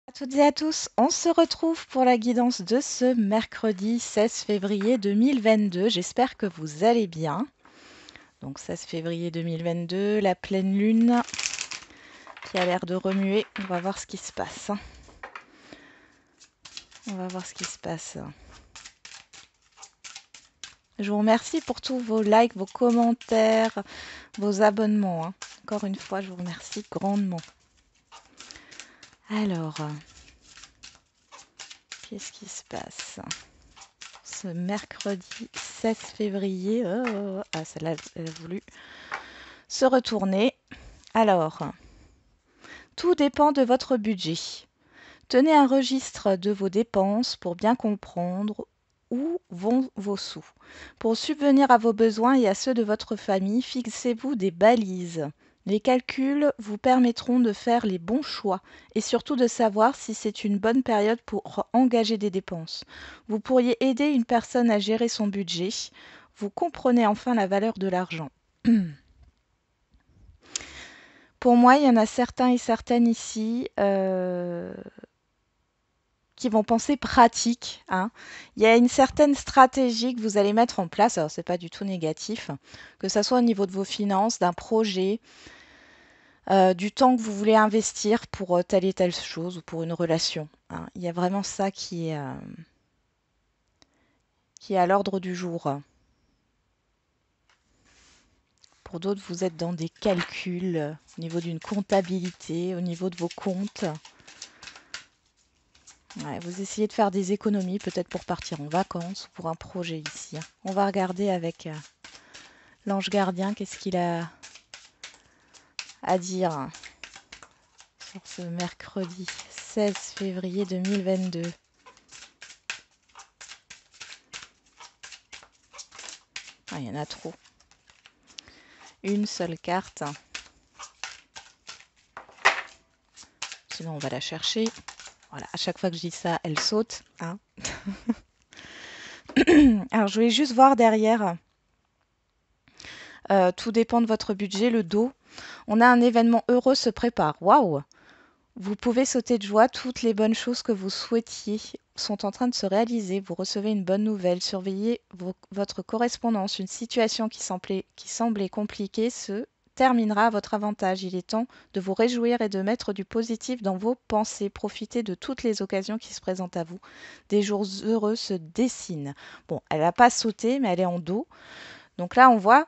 À toutes et à tous, on se retrouve pour la guidance de ce mercredi 16 février 2022. J'espère que vous allez bien. Donc 16 février 2022, la pleine lune qui a l'air de remuer. On va voir ce qui se passe. On va voir ce qui se passe. Je vous remercie pour tous vos likes, vos commentaires, vos abonnements. Encore une fois, je vous remercie grandement. Alors, qu'est-ce qui se passe ce mercredi 16 février? Ah, celle-là, elle a voulu se retourner. Alors, tout dépend de votre budget. Tenez un registre de vos dépenses pour bien comprendre où vont vos sous. Pour subvenir à vos besoins et à ceux de votre famille, fixez-vous des balises. Les calculs vous permettront de faire les bons choix et surtout de savoir si c'est une bonne période pour engager des dépenses. Vous pourriez aider une personne à gérer son budget. Vous comprenez enfin la valeur de l'argent. Pour moi, il y en a certains et certaines ici qui vont penser pratique, hein. Il y a une certaine stratégie que vous allez mettre en place, alors c'est pas du tout négatif, que ça soit au niveau de vos finances, d'un projet, du temps que vous voulez investir pour telle et telle chose ou pour une relation, hein. Il y a vraiment ça qui est à l'ordre du jour. Pour d'autres, vous êtes dans des calculs au niveau d'une comptabilité, au niveau de vos comptes. Ouais, vous essayez de faire des économies, peut-être pour partir en vacances ou pour un projet ici. On va regarder avec l'ange gardien qu'est-ce qu'il a à dire sur ce mercredi 16 février 2022. Ah, il y en a trop. Une seule carte. Sinon, on va la chercher. Voilà, à chaque fois que je dis ça, elle saute, hein. Alors, je voulais juste voir derrière. Tout dépend de votre budget, le dos. On a un événement heureux se prépare. Waouh! Vous pouvez sauter de joie, toutes les bonnes choses que vous souhaitiez sont en train de se réaliser. Vous recevez une bonne nouvelle, surveillez votre correspondance. Une situation qui semblait compliquée se terminera à votre avantage. Il est temps de vous réjouir et de mettre du positif dans vos pensées. Profitez de toutes les occasions qui se présentent à vous. Des jours heureux se dessinent. Bon, elle n'a pas sauté, mais elle est en dos. Donc là, on voit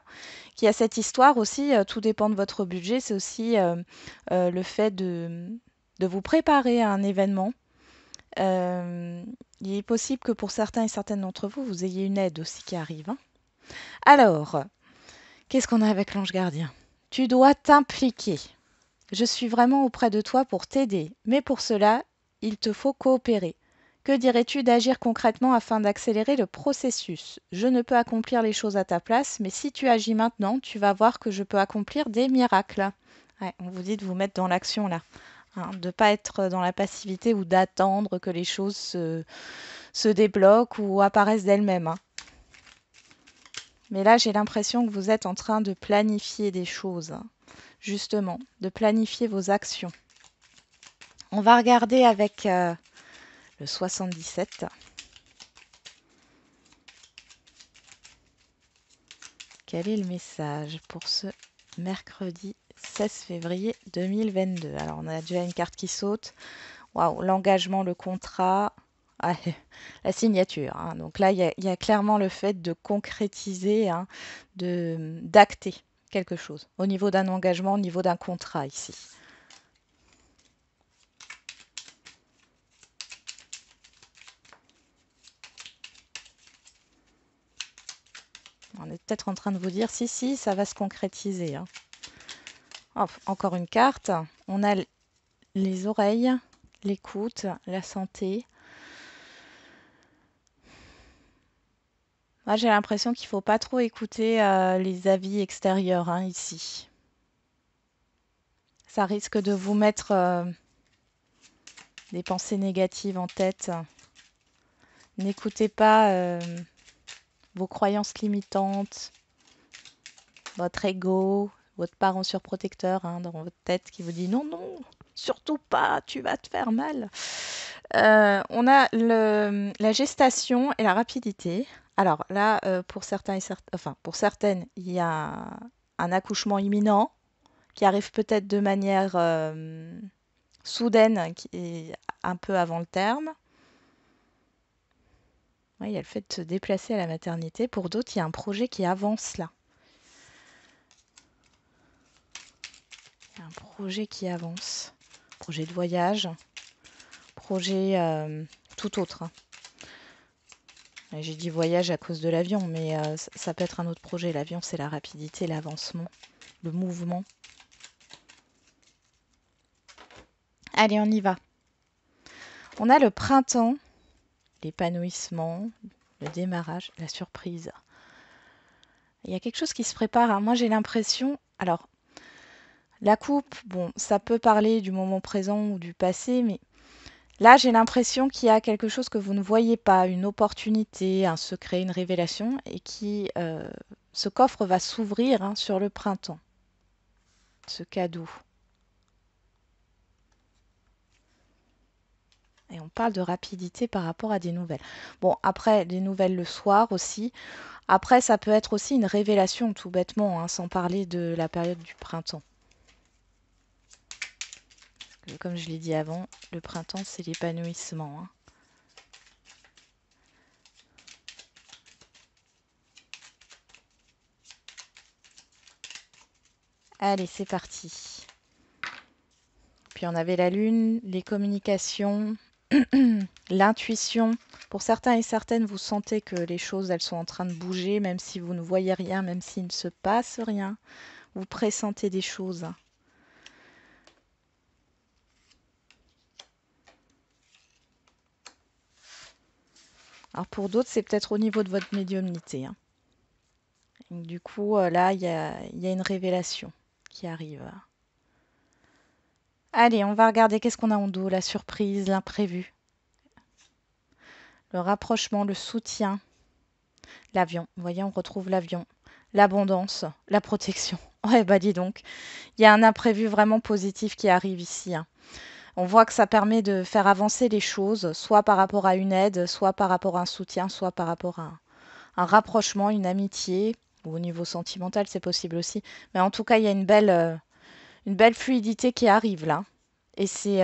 qu'il y a cette histoire aussi, tout dépend de votre budget. C'est aussi le fait de vous préparer à un événement. Il est possible que pour certains et certaines d'entre vous, vous ayez une aide aussi qui arrive, hein. Alors, qu'est-ce qu'on a avec l'ange gardien? Tu dois t'impliquer. Je suis vraiment auprès de toi pour t'aider, mais pour cela, il te faut coopérer. Que dirais-tu d'agir concrètement afin d'accélérer le processus? Je ne peux accomplir les choses à ta place, mais si tu agis maintenant, tu vas voir que je peux accomplir des miracles. Ouais, on vous dit de vous mettre dans l'action là, hein, de ne pas être dans la passivité ou d'attendre que les choses se débloquent ou apparaissent d'elles-mêmes, hein. Mais là, j'ai l'impression que vous êtes en train de planifier des choses, hein, justement, de planifier vos actions. On va regarder avec le 77. Quel est le message pour ce mercredi 16 février 2022? Alors, on a déjà une carte qui saute. Waouh, l'engagement, le contrat, ah, la signature, hein. Donc là, il y a clairement le fait de concrétiser, hein, d'acter quelque chose au niveau d'un engagement, au niveau d'un contrat ici. On est peut-être en train de vous dire, si, ça va se concrétiser, hein. Hop, encore une carte. On a les oreilles, l'écoute, la santé. Moi, j'ai l'impression qu'il ne faut pas trop écouter les avis extérieurs, hein, ici. Ça risque de vous mettre des pensées négatives en tête. N'écoutez pas vos croyances limitantes, votre ego, votre parent surprotecteur, hein, dans votre tête qui vous dit non, non, surtout pas, tu vas te faire mal. On a la gestation et la rapidité. Alors là, pour certains enfin, pour certaines, il y a un accouchement imminent qui arrive peut-être de manière soudaine, qui est un peu avant le terme. Oui, il y a le fait de se déplacer à la maternité. Pour d'autres, il y a un projet qui avance là. Il y a un projet qui avance. Projet de voyage, projet tout autre, hein. J'ai dit voyage à cause de l'avion, mais ça peut être un autre projet. L'avion, c'est la rapidité, l'avancement, le mouvement. Allez, on y va. On a le printemps, l'épanouissement, le démarrage, la surprise. Il y a quelque chose qui se prépare, hein. Moi, j'ai l'impression... Alors, la coupe, bon, ça peut parler du moment présent ou du passé, mais là, j'ai l'impression qu'il y a quelque chose que vous ne voyez pas, une opportunité, un secret, une révélation, et qui, ce coffre va s'ouvrir, hein, sur le printemps, ce cadeau. Et on parle de rapidité par rapport à des nouvelles. Bon, après, les nouvelles le soir aussi. Après, ça peut être aussi une révélation, tout bêtement, hein, sans parler de la période du printemps. Comme je l'ai dit avant, le printemps, c'est l'épanouissement, hein. Allez, c'est parti. Puis on avait la lune, les communications, l'intuition. Pour certains et certaines, vous sentez que les choses, elles sont en train de bouger, même si vous ne voyez rien, même s'il ne se passe rien. Vous pressentez des choses. Alors pour d'autres, c'est peut-être au niveau de votre médiumnité, hein. Et du coup, là, il y a une révélation qui arrive. Allez, on va regarder qu'est-ce qu'on a en dos, la surprise, l'imprévu, le rapprochement, le soutien, l'avion. Vous voyez, on retrouve l'avion, l'abondance, la protection. Ouais, bah dis donc, il y a un imprévu vraiment positif qui arrive ici, hein. On voit que ça permet de faire avancer les choses, soit par rapport à une aide, soit par rapport à un soutien, soit par rapport à un rapprochement, une amitié, ou au niveau sentimental, c'est possible aussi. Mais en tout cas, il y a une belle fluidité qui arrive là. Et c'est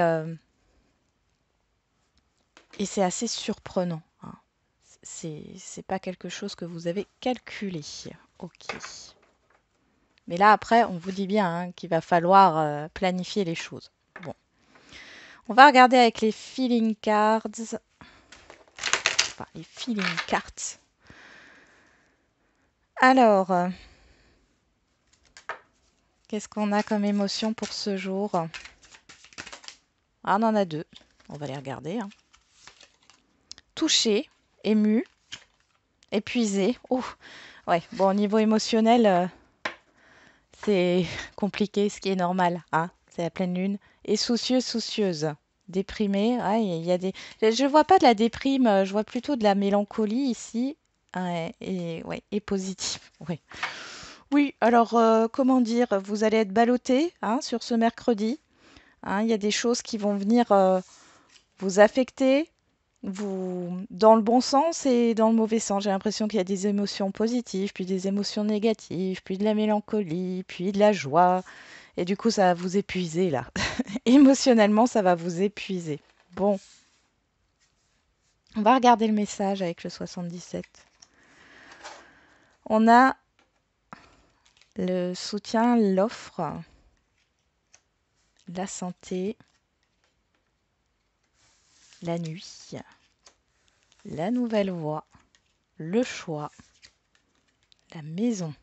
assez surprenant, hein. C'est pas quelque chose que vous avez calculé. Ok. Mais là, après, on vous dit bien, hein, qu'il va falloir planifier les choses. Bon. On va regarder avec les feeling cards. Enfin, les feeling cards. Alors, qu'est-ce qu'on a comme émotion pour ce jour? Ah, on en a deux. On va les regarder, hein. Touché, ému, épuisé. Oh, ouais. Bon, au niveau émotionnel, c'est compliqué, ce qui est normal, hein. C'est la pleine lune. Et soucieux, soucieuse. Déprimé. Ouais, il y a des... Je vois pas de la déprime, je vois plutôt de la mélancolie ici. Ouais, et, ouais, et positive. Ouais. Oui, alors, comment dire, vous allez être ballotté, hein, sur ce mercredi, hein. Il y a des choses qui vont venir vous affecter, dans le bon sens et dans le mauvais sens. J'ai l'impression qu'il y a des émotions positives, puis des émotions négatives, puis de la mélancolie, puis de la joie. Et du coup, ça va vous épuiser là. Émotionnellement, ça va vous épuiser. Bon, on va regarder le message avec le 77. On a le soutien, l'offre, la santé, la nuit, la nouvelle voie, le choix, la maison.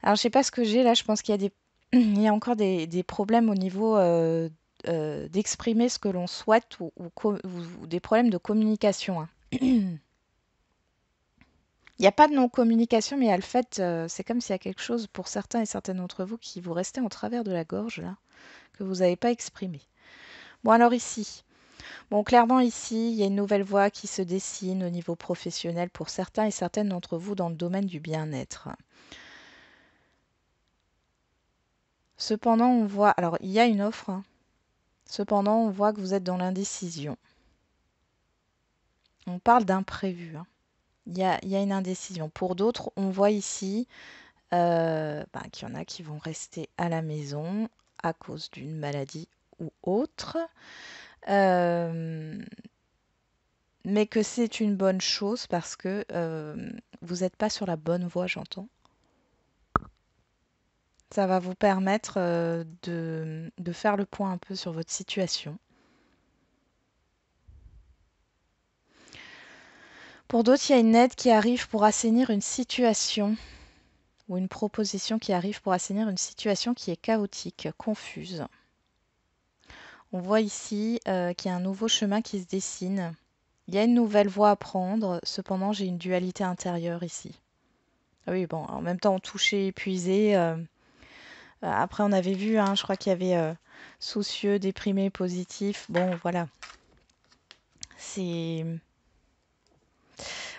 Alors, je sais pas ce que j'ai là. Je pense qu'il y a il y a encore des problèmes au niveau d'exprimer ce que l'on souhaite ou des problèmes de communication, hein. Il n'y a pas de non-communication, mais il y a le fait, c'est comme s'il y a quelque chose pour certains et certaines d'entre vous qui vous restait en travers de la gorge là, que vous n'avez pas exprimé. Bon, alors ici, bon, clairement ici, il y a une nouvelle voie qui se dessine au niveau professionnel pour certains et certaines d'entre vous dans le domaine du bien-être. Cependant, on voit... Alors, il y a une offre, hein. Cependant, on voit que vous êtes dans l'indécision. On parle d'imprévu, hein. Il y a une indécision. Pour d'autres, on voit ici qu'il y en a qui vont rester à la maison à cause d'une maladie ou autre. Mais que c'est une bonne chose parce que vous n'êtes pas sur la bonne voie, j'entends. Ça va vous permettre de faire le point un peu sur votre situation. Pour d'autres, il y a une aide qui arrive pour assainir une situation ou une proposition qui arrive pour assainir une situation qui est chaotique, confuse. On voit ici qu'il y a un nouveau chemin qui se dessine. Il y a une nouvelle voie à prendre, cependant j'ai une dualité intérieure ici. Ah oui, bon, en même temps, touché, épuisé. Après, on avait vu, hein, je crois qu'il y avait soucieux, déprimé, positif. Bon, voilà. C'est...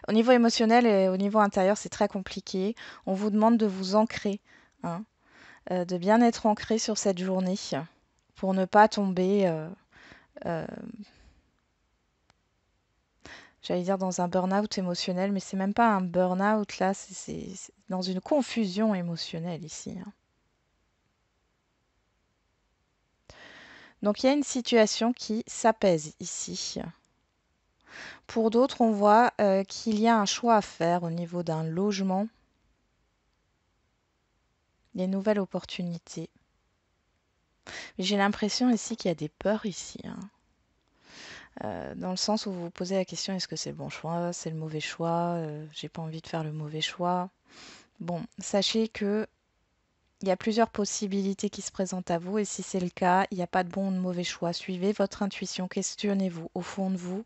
Au niveau émotionnel et au niveau intérieur, c'est très compliqué. On vous demande de vous ancrer, hein, de bien être ancré sur cette journée pour ne pas tomber, j'allais dire, dans un burn-out émotionnel, mais c'est même pas un burn-out là, c'est dans une confusion émotionnelle ici, hein. Donc il y a une situation qui s'apaise ici. Pour d'autres, on voit qu'il y a un choix à faire au niveau d'un logement. Des nouvelles opportunités. Mais j'ai l'impression ici qu'il y a des peurs ici, hein. Dans le sens où vous vous posez la question, est-ce que c'est le bon choix, c'est le mauvais choix, j'ai pas envie de faire le mauvais choix. Bon, sachez que il y a plusieurs possibilités qui se présentent à vous et si c'est le cas, il n'y a pas de bon ou de mauvais choix. Suivez votre intuition, questionnez-vous au fond de vous,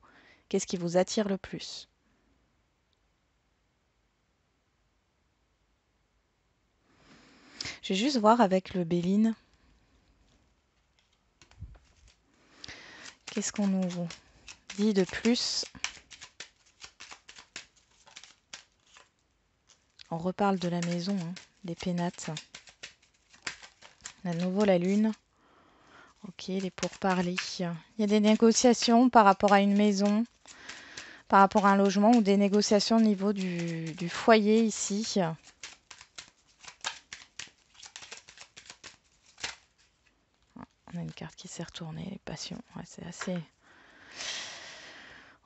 qu'est-ce qui vous attire le plus? Je vais juste voir avec le Béline. Qu'est-ce qu'on nous dit de plus? On reparle de la maison, hein, des pénates. À nouveau la lune. Ok, les pourparlers. Il y a des négociations par rapport à une maison, par rapport à un logement ou des négociations au niveau du foyer ici. On a une carte qui s'est retournée, les passions. Ouais, c'est assez...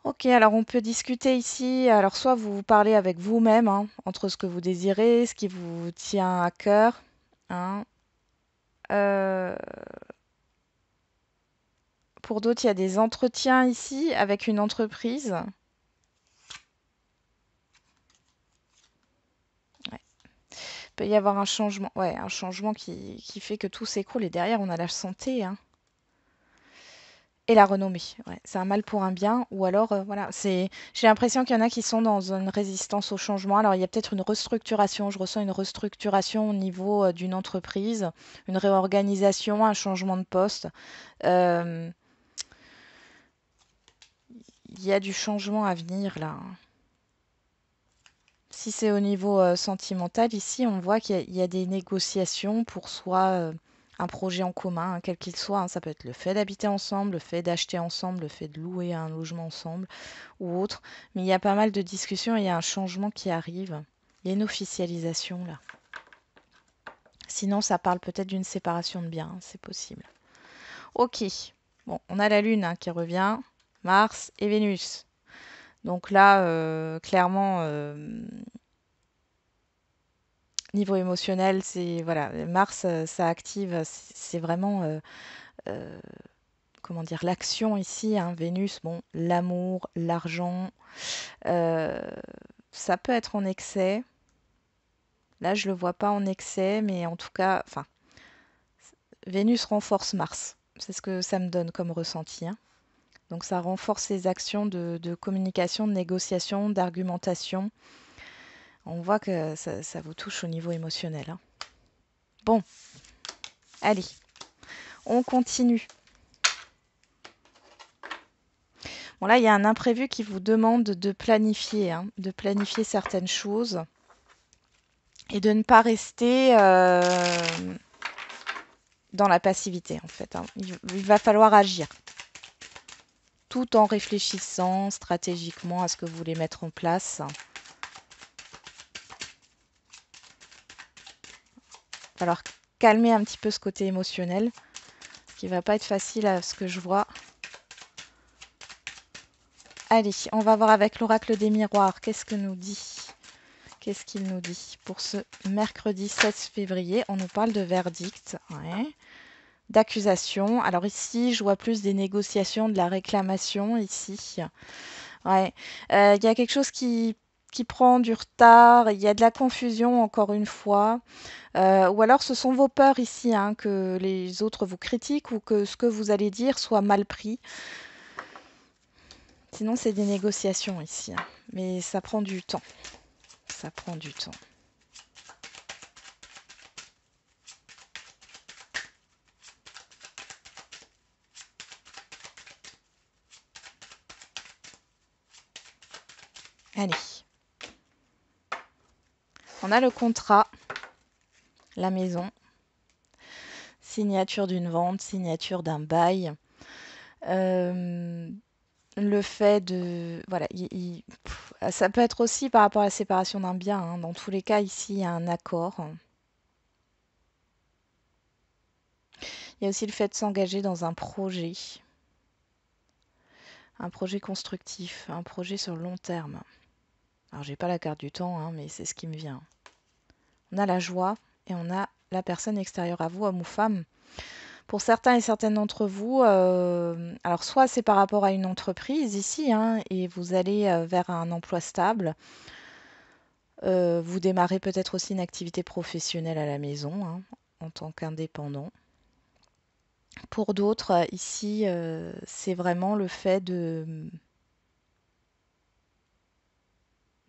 Ok, alors on peut discuter ici. Alors soit vous parlez avec vous-même, hein, entre ce que vous désirez, ce qui vous tient à cœur, hein. Pour d'autres, il y a des entretiens ici avec une entreprise. Ouais. Il peut y avoir un changement, ouais, un changement qui fait que tout s'écroule. Et derrière, on a la santé, hein. Et la renommée, ouais, c'est un mal pour un bien, ou alors, voilà, j'ai l'impression qu'il y en a qui sont dans une résistance au changement. Alors, il y a peut-être une restructuration, je ressens une restructuration au niveau d'une entreprise, une réorganisation, un changement de poste. Euh, Il y a du changement à venir là, hein. Si c'est au niveau sentimental, ici, on voit qu'il y a des négociations pour soit un projet en commun, hein, quel qu'il soit, hein. Ça peut être le fait d'habiter ensemble, le fait d'acheter ensemble, le fait de louer un logement ensemble ou autre. Mais il y a pas mal de discussions et il y a un changement qui arrive. Il y a une officialisation là. Sinon, ça parle peut-être d'une séparation de biens, hein, c'est possible. Ok. Bon, on a la Lune, hein, qui revient, Mars et Vénus. Donc là, clairement, niveau émotionnel, c'est voilà, Mars, ça active, c'est vraiment euh, comment dire l'action ici, hein. Vénus, bon, l'amour, l'argent, euh, ça peut être en excès. Là, je le vois pas en excès, mais en tout cas, enfin, Vénus renforce Mars. C'est ce que ça me donne comme ressenti, hein. Donc ça renforce les actions de communication, de négociation, d'argumentation. On voit que ça vous touche au niveau émotionnel, hein. Bon, allez, on continue. Bon là, il y a un imprévu qui vous demande de planifier, hein, de planifier certaines choses et de ne pas rester dans la passivité en fait. Hein. Il va falloir agir tout en réfléchissant stratégiquement à ce que vous voulez mettre en place. Il va falloir calmer un petit peu ce côté émotionnel, ce qui va pas être facile à ce que je vois. Allez, on va voir avec l'oracle des miroirs. Qu'est-ce que nous dit? Qu'est-ce qu'il nous dit? Pour ce mercredi 16 février, on nous parle de verdict, ouais, d'accusation. Alors ici, je vois plus des négociations, de la réclamation ici. Ouais. Il y a quelque chose qui prend du retard, il y a de la confusion encore une fois. Ou alors ce sont vos peurs ici, hein, que les autres vous critiquent ou que ce que vous allez dire soit mal pris. Sinon, c'est des négociations ici. Hein. Mais ça prend du temps. Ça prend du temps. Allez. On a le contrat, la maison, signature d'une vente, signature d'un bail. Le fait de... Voilà, ça peut être aussi par rapport à la séparation d'un bien. Hein. Dans tous les cas, ici, il y a un accord. Il y a aussi le fait de s'engager dans un projet constructif, un projet sur le long terme. Alors, j'ai pas la carte du temps, hein, mais c'est ce qui me vient. On a la joie et on a la personne extérieure à vous, homme ou femme. Pour certains et certaines d'entre vous, alors soit c'est par rapport à une entreprise ici, hein, et vous allez vers un emploi stable. Vous démarrez peut-être aussi une activité professionnelle à la maison, hein, en tant qu'indépendant. Pour d'autres, ici, c'est vraiment le fait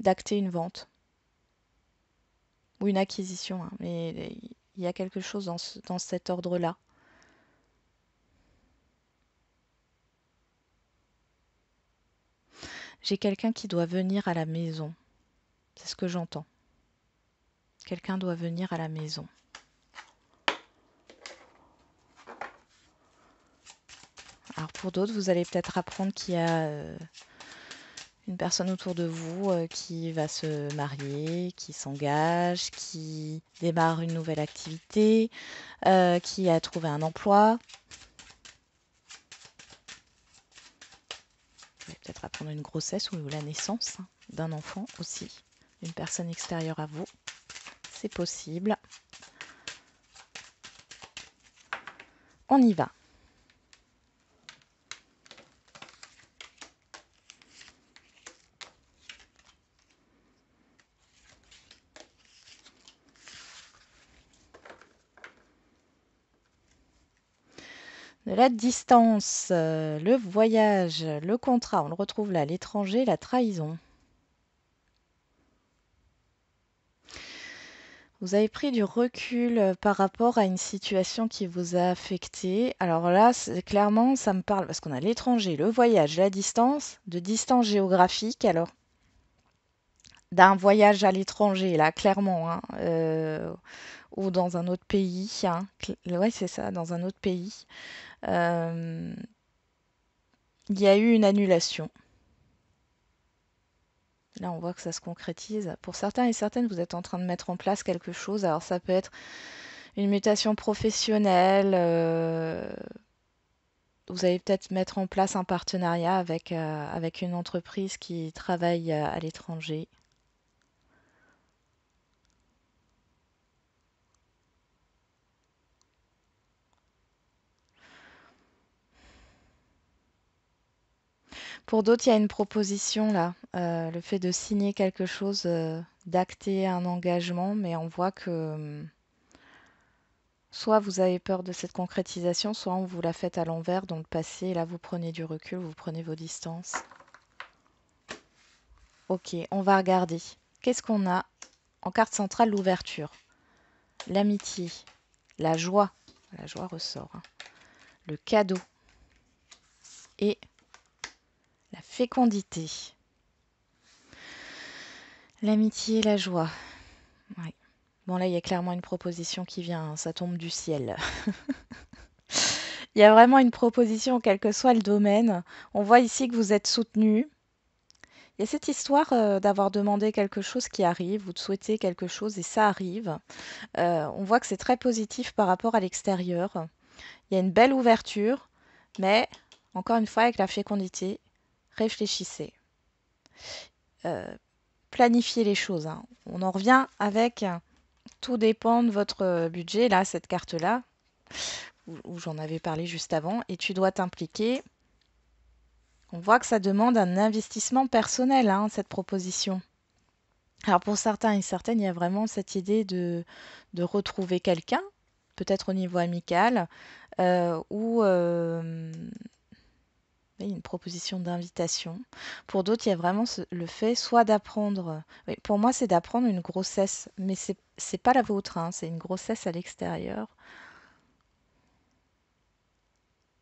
d'acter une vente ou une acquisition. Hein, mais il y a quelque chose dans cet ordre-là. J'ai quelqu'un qui doit venir à la maison. C'est ce que j'entends. Quelqu'un doit venir à la maison. Alors pour d'autres, vous allez peut-être apprendre qu'il y a une personne autour de vous qui va se marier, qui s'engage, qui démarre une nouvelle activité, qui a trouvé un emploi. Vous allez peut-être apprendre une grossesse ou la naissance d'un enfant aussi, une personne extérieure à vous. C'est possible. On y va. De la distance, le voyage, le contrat, on le retrouve là, l'étranger, la trahison. Vous avez pris du recul par rapport à une situation qui vous a affecté. Alors là, clairement, ça me parle parce qu'on a l'étranger, le voyage, la distance, de distance géographique. Alors, d'un voyage à l'étranger, là, clairement, hein, ou dans un autre pays. Hein. Ouais, c'est ça, dans un autre pays. Il y a eu une annulation. Là, on voit que ça se concrétise. Pour certains et certaines, vous êtes en train de mettre en place quelque chose. Alors, ça peut être une mutation professionnelle. Vous allez peut-être mettre en place un partenariat avec une entreprise qui travaille à l'étranger. Pour d'autres, il y a une proposition là, le fait de signer quelque chose, d'acter un engagement, mais on voit que soit vous avez peur de cette concrétisation, soit on vous la fait à l'envers dans le passé, et là vous prenez du recul, vous prenez vos distances. Ok, on va regarder. Qu'est-ce qu'on a en carte centrale? L'ouverture, l'amitié, la joie ressort, hein, le cadeau et la fécondité. L'amitié et la joie. Ouais. Bon, là, il y a clairement une proposition qui vient, hein, ça tombe du ciel. Il y a vraiment une proposition, quel que soit le domaine. On voit ici que vous êtes soutenu. Il y a cette histoire d'avoir demandé quelque chose qui arrive, vous souhaitez quelque chose et ça arrive. On voit que c'est très positif par rapport à l'extérieur. Il y a une belle ouverture, mais encore une fois, avec la fécondité, réfléchissez. Planifiez les choses, hein. On en revient avec tout dépend de votre budget. Là, cette carte-là, où j'en avais parlé juste avant, et tu dois t'impliquer. On voit que ça demande un investissement personnel, hein, cette proposition. Alors pour certains et certaines, il y a vraiment cette idée de retrouver quelqu'un, peut-être au niveau amical, ou oui, une proposition d'invitation. Pour d'autres, il y a vraiment le fait soit d'apprendre. Oui, pour moi, c'est d'apprendre une grossesse, mais c'est pas la vôtre, hein, c'est une grossesse à l'extérieur.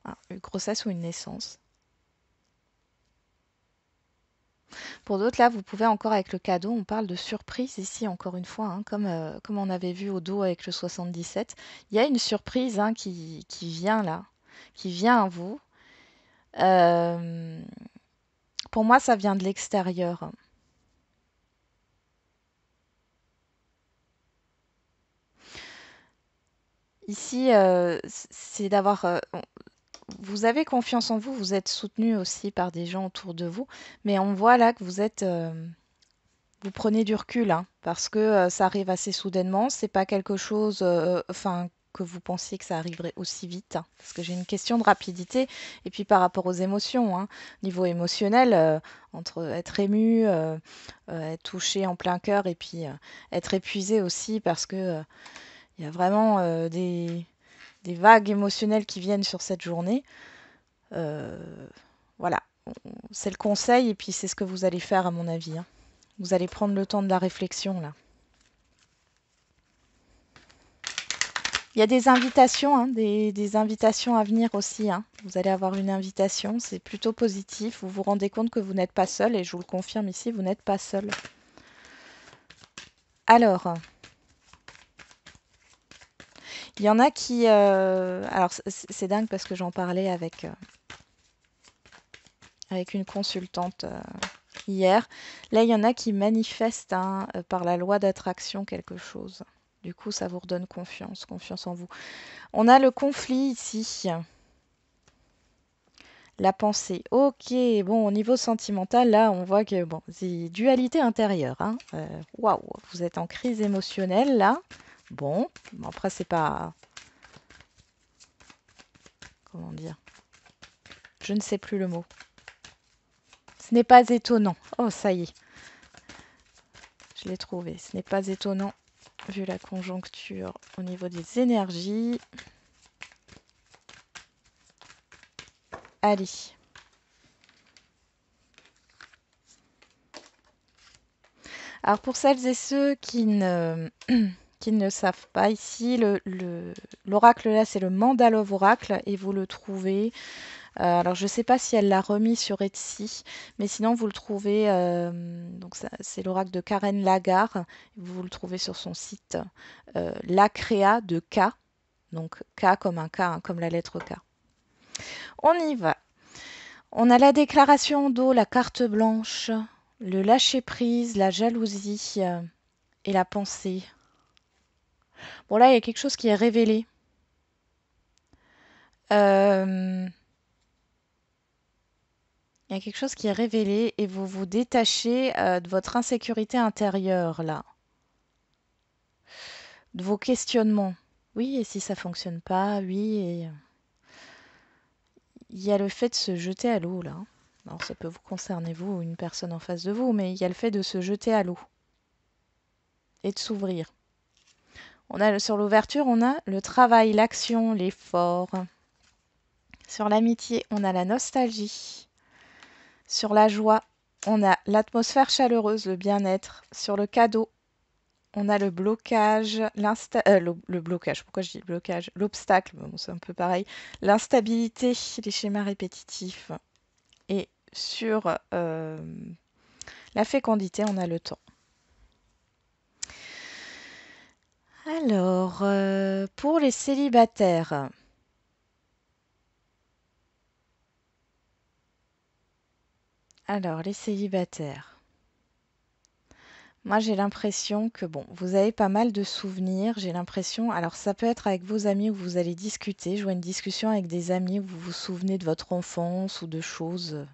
Ah, une grossesse ou une naissance. Pour d'autres, là, vous pouvez encore avec le cadeau, on parle de surprise ici, encore une fois, hein, comme on avait vu au dos avec le 77. Il y a une surprise, hein, qui vient là, qui vient à vous. Euh, pour moi, ça vient de l'extérieur. Ici, c'est d'avoir... vous avez confiance en vous, vous êtes soutenu aussi par des gens autour de vous, mais on voit là que vous êtes... vous prenez du recul, hein, parce que ça arrive assez soudainement. C'est pas quelque chose, enfin, que vous pensiez que ça arriverait aussi vite, hein, parce que j'ai une question de rapidité. Et puis par rapport aux émotions, hein, niveau émotionnel, entre être ému, être touché en plein cœur, et puis être épuisé aussi, parce que il y a vraiment des vagues émotionnelles qui viennent sur cette journée. Euh, voilà, c'est le conseil, et puis c'est ce que vous allez faire à mon avis, hein. Vous allez prendre le temps de la réflexion là. Il y a des invitations, hein, des invitations à venir aussi, hein. Vous allez avoir une invitation, c'est plutôt positif. Vous vous rendez compte que vous n'êtes pas seul, et je vous le confirme ici, vous n'êtes pas seul. Alors, il y en a qui... alors, c'est dingue parce que j'en parlais avec une consultante hier. Là, il y en a qui manifestent, hein, par la loi d'attraction quelque chose. Du coup, ça vous redonne confiance, confiance en vous. On a le conflit ici. La pensée. Ok, bon, au niveau sentimental, là, on voit que, bon, c'est dualité intérieure, hein. Waouh, vous êtes en crise émotionnelle, là. Bon, après, c'est pas... Comment dire? Je ne sais plus le mot. Ce n'est pas étonnant. Oh, ça y est, je l'ai trouvé. Ce n'est pas étonnant, vu la conjoncture au niveau des énergies. Allez. Alors, pour celles et ceux qui ne savent pas, ici, l'oracle, là, c'est le Mandalove Oracle, et vous le trouvez. Alors, je ne sais pas si elle l'a remis sur Etsy, mais sinon, vous le trouvez. Donc, c'est l'oracle de Karen Lagarde. Vous le trouvez sur son site Lacrea de K. Donc, K comme un K, hein, comme la lettre K. On y va. On a la déclaration d'eau, la carte blanche, le lâcher-prise, la jalousie et la pensée. Bon, là, il y a quelque chose qui est révélé. Euh, Il y a quelque chose qui est révélé et vous vous détachez de votre insécurité intérieure, là, de vos questionnements. Oui, et si ça fonctionne pas? Oui, et il y a le fait de se jeter à l'eau, là. Alors, ça peut vous concerner, vous, ou une personne en face de vous, mais il y a le fait de se jeter à l'eau et de s'ouvrir. On a sur l'ouverture, on a le travail, l'action, l'effort. Sur l'amitié, on a la nostalgie. Sur la joie, on a l'atmosphère chaleureuse, le bien-être. Sur le cadeau, on a le blocage, le blocage, pourquoi je dis blocage? L'obstacle, bon, c'est un peu pareil. L'instabilité, les schémas répétitifs. Et sur la fécondité, on a le temps. Alors, pour les célibataires, moi j'ai l'impression que bon, vous avez pas mal de souvenirs, j'ai l'impression, alors ça peut être avec vos amis où vous allez discuter, jouer une discussion avec des amis où vous vous souvenez de votre enfance ou de choses,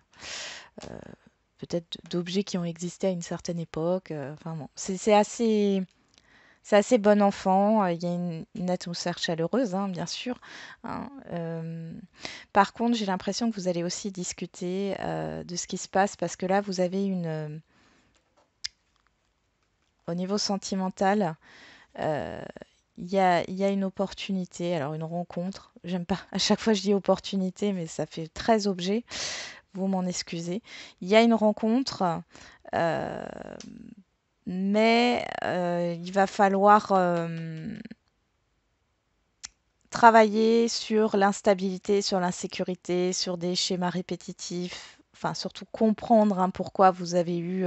peut-être d'objets qui ont existé à une certaine époque, enfin bon, c'est assez bon enfant, il y a une atmosphère chaleureuse, hein, bien sûr, hein. Par contre, j'ai l'impression que vous allez aussi discuter de ce qui se passe parce que là, vous avez au niveau sentimental, euh, il y a une opportunité, alors une rencontre. J'aime pas, à chaque fois je dis opportunité, mais ça fait très objet, vous m'en excusez. Il y a une rencontre, euh, mais il va falloir travailler sur l'instabilité, sur l'insécurité, sur des schémas répétitifs, enfin surtout comprendre hein, pourquoi vous avez eu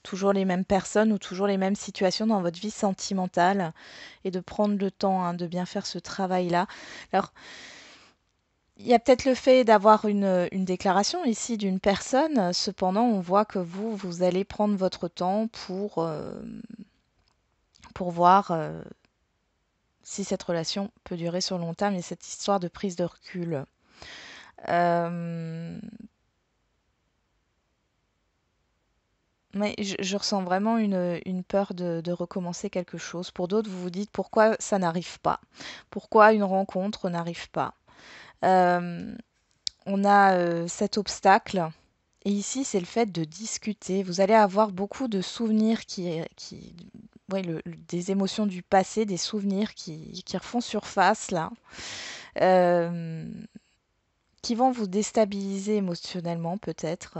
toujours les mêmes personnes ou toujours les mêmes situations dans votre vie sentimentale et de prendre le temps hein, de bien faire ce travail-là. Alors, il y a peut-être le fait d'avoir une déclaration ici d'une personne, cependant on voit que vous allez prendre votre temps pour voir si cette relation peut durer sur le long terme et cette histoire de prise de recul. Euh, mais je ressens vraiment une peur de recommencer quelque chose. Pour d'autres, vous vous dites pourquoi ça n'arrive pas, pourquoi une rencontre n'arrive pas. Euh, on a cet obstacle. Et ici, c'est le fait de discuter. Vous allez avoir beaucoup de souvenirs ouais, des émotions du passé, des souvenirs qui refont surface là. Euh, qui vont vous déstabiliser émotionnellement peut-être,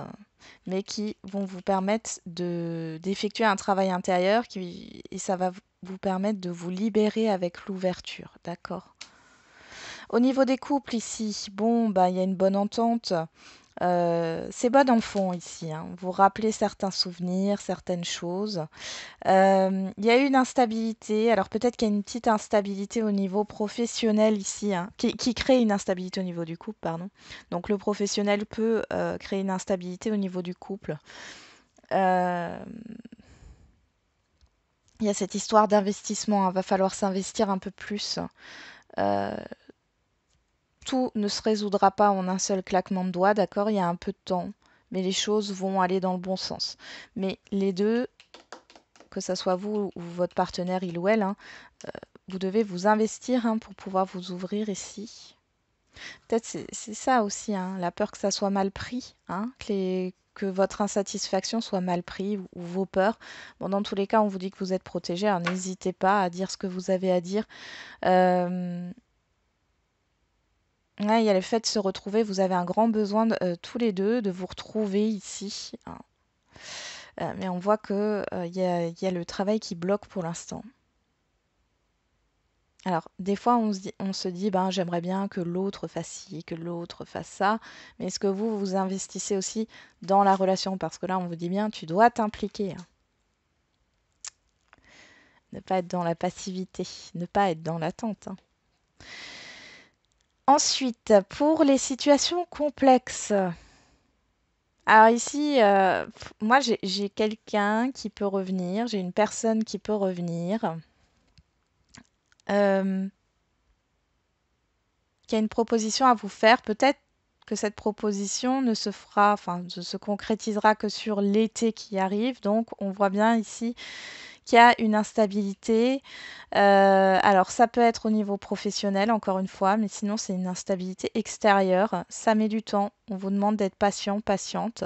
mais qui vont vous permettre d'effectuer un travail intérieur et ça va vous permettre de vous libérer avec l'ouverture, d'accord? Au niveau des couples ici, bon, bah, il y a une bonne entente. C'est bon enfant ici, hein. Vous rappelez certains souvenirs, certaines choses. Il y a eu une instabilité, alors peut-être qu'il y a une petite instabilité au niveau professionnel ici, hein, qui crée une instabilité au niveau du couple, pardon. Donc le professionnel peut créer une instabilité au niveau du couple. Euh, il y a cette histoire d'investissement, il va falloir s'investir un peu plus. Euh, tout ne se résoudra pas en un seul claquement de doigts, d'accord? Il y a un peu de temps, mais les choses vont aller dans le bon sens. Mais les deux, que ce soit vous ou votre partenaire, il ou elle, hein, vous devez vous investir hein, pour pouvoir vous ouvrir ici. Peut-être c'est ça aussi, hein, la peur que ça soit mal pris, hein, que votre insatisfaction soit mal prise ou vos peurs. Bon, dans tous les cas, on vous dit que vous êtes protégé, alors n'hésitez pas à dire ce que vous avez à dire. Euh, ouais, il y a le fait de se retrouver, vous avez un grand besoin tous les deux de vous retrouver ici, hein. Mais on voit que il y a le travail qui bloque pour l'instant. Alors, des fois, on se dit, ben, j'aimerais bien que l'autre fasse ci, que l'autre fasse ça. Mais est-ce que vous vous investissez aussi dans la relation? Parce que là, on vous dit bien, tu dois t'impliquer, hein. Ne pas être dans la passivité, ne pas être dans l'attente, hein. Ensuite, pour les situations complexes. Alors ici, moi, j'ai quelqu'un qui peut revenir, j'ai une personne qui peut revenir, euh, qui a une proposition à vous faire. Peut-être que cette proposition ne se fera, enfin, ne se concrétisera que sur l'été qui arrive. Donc, on voit bien ici qu'il y a une instabilité. Alors, ça peut être au niveau professionnel, encore une fois, mais sinon, c'est une instabilité extérieure. Ça met du temps. On vous demande d'être patient, patiente.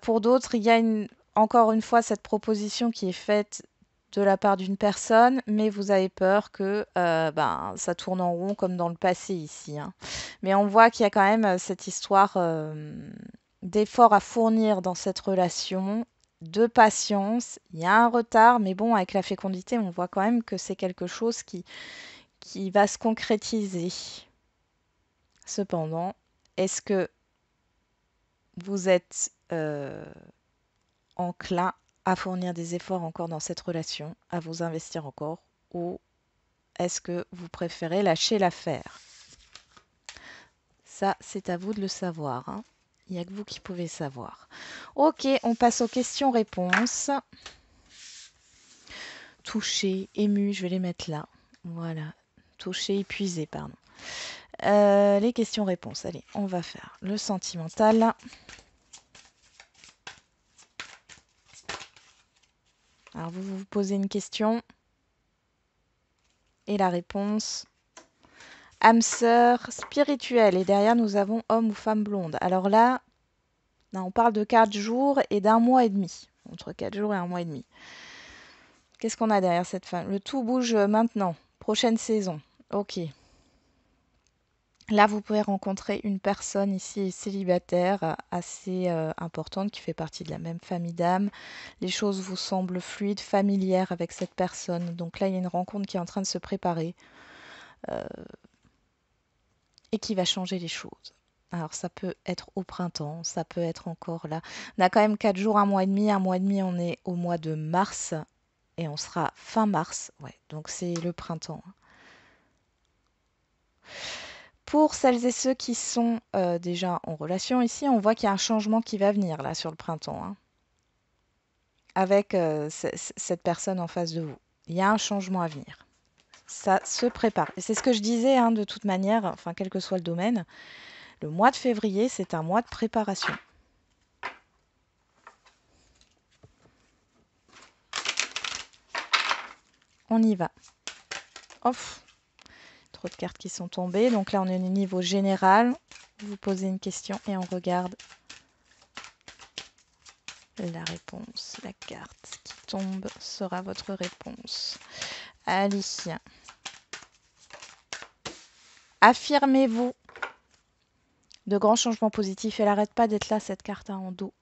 Pour d'autres, il y a encore une fois cette proposition qui est faite de la part d'une personne, mais vous avez peur que ben, ça tourne en rond comme dans le passé ici, hein. Mais on voit qu'il y a quand même cette histoire d'effort à fournir dans cette relation, de patience. Il y a un retard, mais bon, avec la fécondité, on voit quand même que c'est quelque chose qui va se concrétiser. Cependant, est-ce que vous êtes enclin à fournir des efforts encore dans cette relation, à vous investir encore, ou est-ce que vous préférez lâcher l'affaire? Ça, c'est à vous de le savoir, hein. Il n'y a que vous qui pouvez savoir. Ok, on passe aux questions-réponses. Touché, ému, je vais les mettre là. Voilà. Touché, épuisé, pardon. Les questions-réponses. Allez, on va faire le sentimental. Alors, vous vous posez une question. Et la réponse. Âme sœur spirituelle. Et derrière, nous avons homme ou femme blonde. Alors là, on parle de 4 jours et d'un mois et demi. Entre 4 jours et un mois et demi. Qu'est-ce qu'on a derrière cette femme? Le tout bouge maintenant. Prochaine saison. Ok. Là, vous pouvez rencontrer une personne ici célibataire assez importante qui fait partie de la même famille d'âmes. Les choses vous semblent fluides, familières avec cette personne. Donc là, il y a une rencontre qui est en train de se préparer et qui va changer les choses. Alors ça peut être au printemps, ça peut être encore là. On a quand même 4 jours, un mois et demi. Un mois et demi, on est au mois de mars et on sera fin mars. Ouais, donc c'est le printemps. Pour celles et ceux qui sont déjà en relation ici, on voit qu'il y a un changement qui va venir là sur le printemps, hein, avec cette personne en face de vous. Il y a un changement à venir. Ça se prépare. Et c'est ce que je disais, hein, de toute manière, enfin quel que soit le domaine, le mois de février, c'est un mois de préparation. On y va. Off. Trop de cartes qui sont tombées. Donc là, on est au niveau général. Vous posez une question et on regarde la réponse. La carte qui tombe sera votre réponse. Allez. Affirmez-vous. De grands changements positifs. Elle n'arrête pas d'être là, cette carte en dos.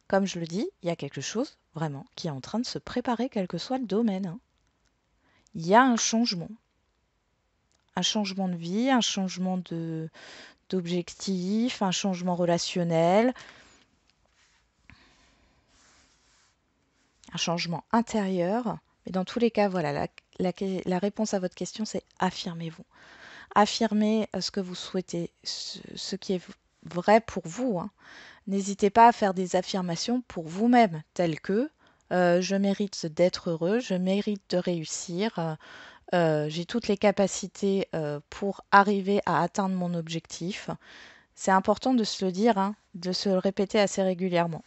Comme je le dis, il y a quelque chose vraiment qui est en train de se préparer, quel que soit le domaine, hein. Il y a un changement. Un changement de vie, un changement d'objectif, un changement relationnel, un changement intérieur. Mais dans tous les cas, voilà, la réponse à votre question, c'est affirmez-vous. Affirmez ce que vous souhaitez, ce qui est vrai pour vous, hein. N'hésitez pas à faire des affirmations pour vous-même, telles que je mérite d'être heureux, je mérite de réussir, j'ai toutes les capacités pour arriver à atteindre mon objectif. C'est important de se le dire, hein, de se le répéter assez régulièrement.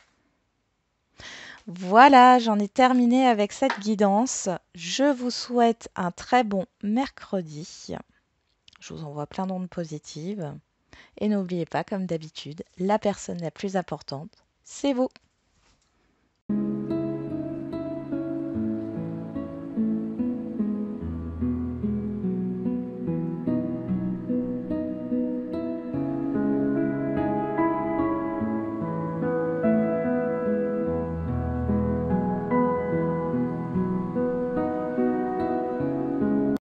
Voilà, j'en ai terminé avec cette guidance. Je vous souhaite un très bon mercredi. Je vous envoie plein d'ondes positives. Et n'oubliez pas, comme d'habitude, la personne la plus importante, c'est vous.